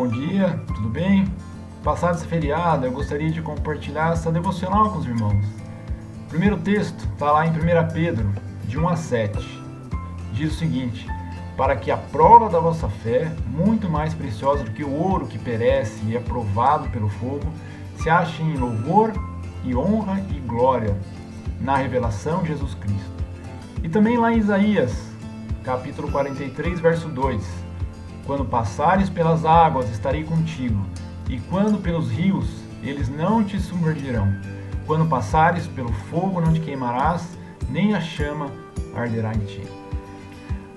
Bom dia, tudo bem? Passado esse feriado, eu gostaria de compartilhar essa devocional com os irmãos. O primeiro texto está lá em 1 Pedro, de 1 a 7. Diz o seguinte: para que a prova da vossa fé, muito mais preciosa do que o ouro que perece e é provado pelo fogo, se ache em louvor e honra e glória na revelação de Jesus Cristo. E também lá em Isaías, capítulo 43, verso 2: quando passares pelas águas, estarei contigo, e quando pelos rios, eles não te submergirão. Quando passares pelo fogo, não te queimarás, nem a chama arderá em ti.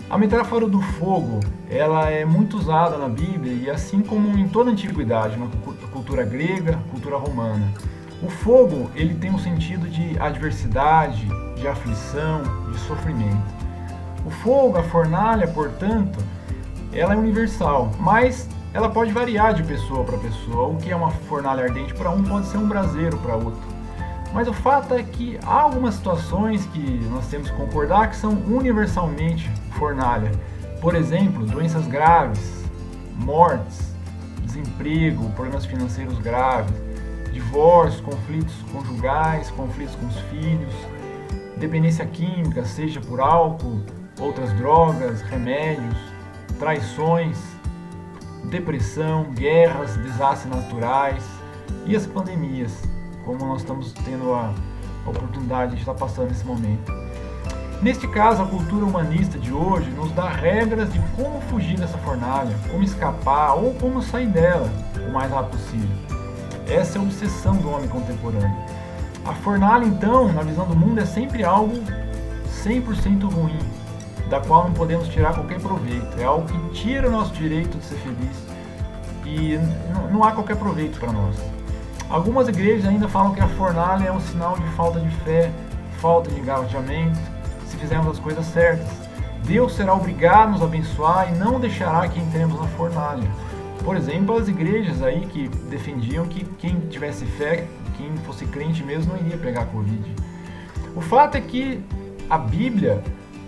A metáfora do fogo, ela é muito usada na Bíblia e assim como em toda a antiguidade, na cultura grega, cultura romana. O fogo, ele tem um sentido de adversidade, de aflição, de sofrimento. O fogo, a fornalha, portanto, ela é universal, mas ela pode variar de pessoa para pessoa. O que é uma fornalha ardente para um pode ser um braseiro para outro. Mas o fato é que há algumas situações que nós temos que concordar que são universalmente fornalha. Por exemplo, doenças graves, mortes, desemprego, problemas financeiros graves, divórcios, conflitos conjugais, conflitos com os filhos, dependência química, seja por álcool, outras drogas, remédios, traições, depressão, guerras, desastres naturais e as pandemias, como nós estamos tendo a oportunidade de estar passando nesse momento. Neste caso, a cultura humanista de hoje nos dá regras de como fugir dessa fornalha, como escapar ou como sair dela o mais rápido possível. Essa é a obsessão do homem contemporâneo. A fornalha, então, na visão do mundo, é sempre algo 100% ruim, da qual não podemos tirar qualquer proveito. É algo que tira o nosso direito de ser feliz e não há qualquer proveito para nós. Algumas igrejas ainda falam que a fornalha é um sinal de falta de fé, falta de engajamento, se fizermos as coisas certas. Deus será obrigado a nos abençoar e não deixará que entremos na fornalha. Por exemplo, as igrejas aí que defendiam que quem tivesse fé, quem fosse crente mesmo, não iria pegar Covid. O fato é que a Bíblia,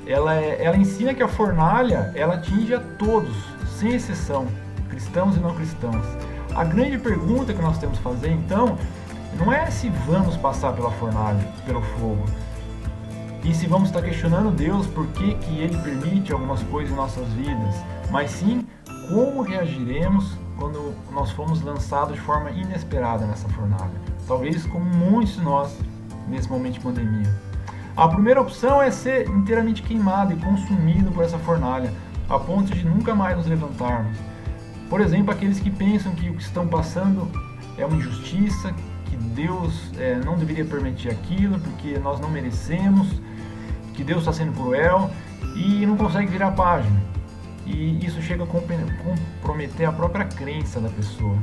ela ensina que a fornalha, ela atinge a todos, sem exceção, cristãos e não cristãos. A grande pergunta que nós temos que fazer, então, não é se vamos passar pela fornalha, pelo fogo, e se vamos estar questionando Deus por que Ele permite algumas coisas em nossas vidas, mas sim como reagiremos quando nós fomos lançados de forma inesperada nessa fornalha. Talvez como muitos de nós nesse momento de pandemia. A primeira opção é ser inteiramente queimado e consumido por essa fornalha, a ponto de nunca mais nos levantarmos. Por exemplo, aqueles que pensam que o que estão passando é uma injustiça, que Deus não deveria permitir aquilo, porque nós não merecemos, que Deus está sendo cruel e não consegue virar a página. E isso chega a comprometer a própria crença da pessoa.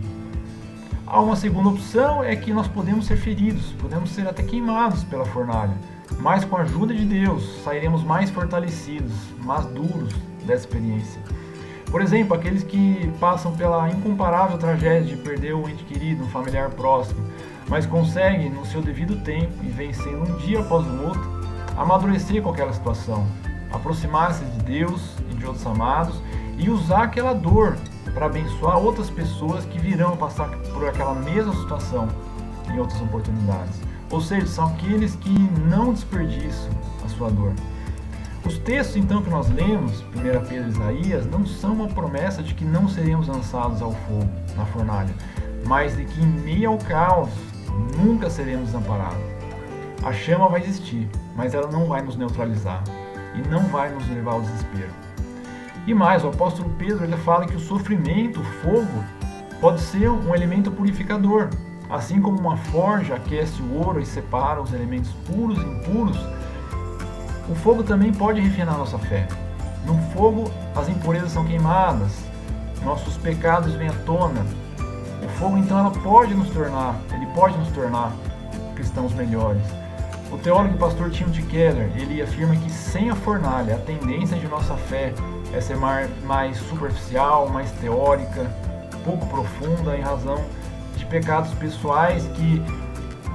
Há uma segunda opção, é que nós podemos ser feridos, podemos ser até queimados pela fornalha, mas com a ajuda de Deus sairemos mais fortalecidos, mais duros dessa experiência. Por exemplo, aqueles que passam pela incomparável tragédia de perder um ente querido, um familiar próximo, mas conseguem, no seu devido tempo e vencendo um dia após o outro, amadurecer com aquela situação, aproximar-se de Deus e de outros amados e usar aquela dor para abençoar outras pessoas que virão passar por aquela mesma situação em outras oportunidades. Ou seja, são aqueles que não desperdiçam a sua dor. Os textos então que nós lemos, 1 Pedro e Isaías, não são uma promessa de que não seremos lançados ao fogo, na fornalha, mas de que em meio ao caos nunca seremos desamparados. A chama vai existir, mas ela não vai nos neutralizar e não vai nos levar ao desespero. E mais, o apóstolo Pedro ele fala que o sofrimento, o fogo, pode ser um elemento purificador. Assim como uma forja aquece o ouro e separa os elementos puros e impuros, o fogo também pode refinar nossa fé. No fogo, as impurezas são queimadas, nossos pecados vêm à tona. O fogo, então, ele pode nos tornar cristãos melhores. O teólogo e pastor Timothy Keller, ele afirma que sem a fornalha, a tendência de nossa fé é ser mais superficial, mais teórica, pouco profunda, em razão de pecados pessoais que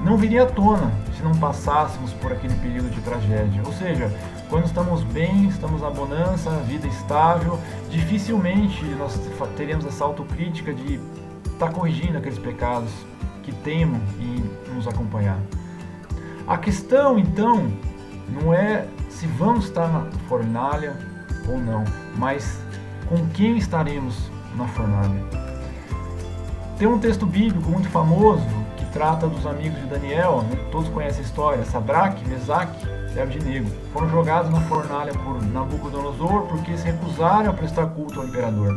não viriam à tona se não passássemos por aquele período de tragédia. Ou seja, quando estamos bem, estamos na bonança, vida estável, dificilmente nós teremos essa autocrítica de estar corrigindo aqueles pecados que teimam em nos acompanhar. A questão, então, não é se vamos estar na fornalha ou não, mas com quem estaremos na fornalha. Tem um texto bíblico muito famoso que trata dos amigos de Daniel, né? Todos conhecem a história. Sadraque, Mesaque e Abednego foram jogados na fornalha por Nabucodonosor porque se recusaram a prestar culto ao imperador.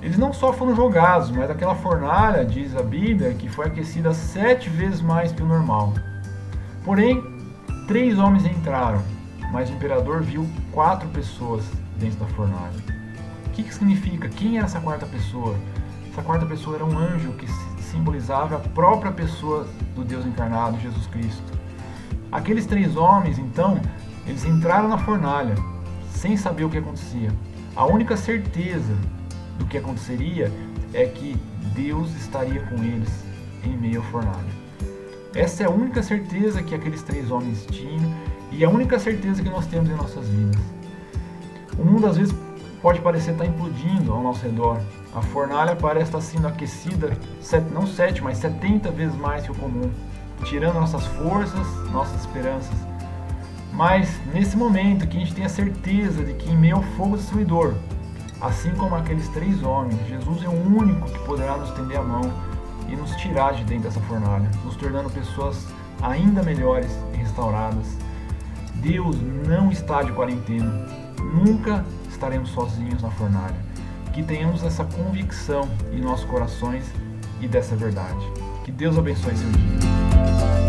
Eles não só foram jogados, mas aquela fornalha, diz a Bíblia, que foi aquecida 7 vezes mais que o normal. Porém, 3 homens entraram, mas o imperador viu 4 pessoas dentro da fornalha. O que significa? Quem era essa quarta pessoa? Essa quarta pessoa era um anjo que simbolizava a própria pessoa do Deus encarnado, Jesus Cristo. Aqueles 3 homens, então, eles entraram na fornalha, sem saber o que acontecia. A única certeza do que aconteceria é que Deus estaria com eles em meio à fornalha. Essa é a única certeza que aqueles 3 homens tinham e a única certeza que nós temos em nossas vidas. O mundo às vezes pode parecer estar implodindo ao nosso redor. A fornalha parece estar sendo aquecida, não 7, mas 70 vezes mais que o comum, tirando nossas forças, nossas esperanças. Mas nesse momento que a gente tem a certeza de que em meio ao fogo destruidor, assim como aqueles 3 homens, Jesus é o único que poderá nos estender a mão e nos tirar de dentro dessa fornalha, nos tornando pessoas ainda melhores e restauradas. Deus não está de quarentena, nunca estaremos sozinhos na fornalha. Que tenhamos essa convicção em nossos corações e dessa verdade. Que Deus abençoe seu dia.